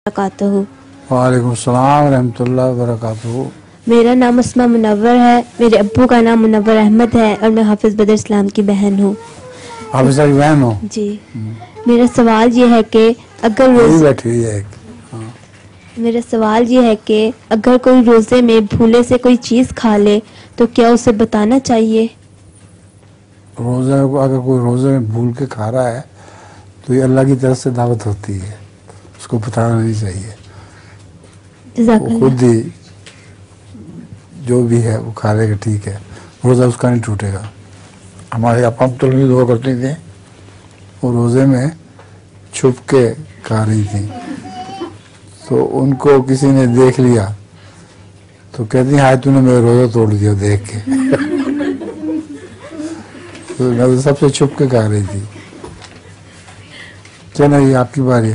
वबरकातुहू। वालेकुम सलाम रहमतुल्लाह वबरकातुहू। मेरा नाम अस्मा मुनव्वर है। मेरे अब्बू का नाम मुनव्वर अहमद है और मैं हाफिज बदर इस्लाम की बहन हूँ। हाफिजा की बहन हो? जी। मेरा सवाल ये है कि अगर बैठी हुई है मेरा सवाल ये है कि अगर कोई रोजे में भूले से कोई चीज़ खा ले तो क्या उसे बताना चाहिए? रोज़े को अगर कोई रोज़े में भूल के खा रहा है तो ये अल्लाह की तरफ से दावत होती है, उसको बताना नहीं चाहिए। वो खुद ही जो भी है वो खा लेगा, ठीक है, रोज़ा उसका नहीं टूटेगा। हमारे अपा तलमीज़ हुआ करती थी, वो रोज़े में छुप के खा रही थी, तो उनको किसी ने देख लिया तो कहती हाय तूने मेरा रोज़ा तोड़ दिया देख के। तो मैं तो सबसे छुप के खा रही थी। चलो ये आपकी बारी।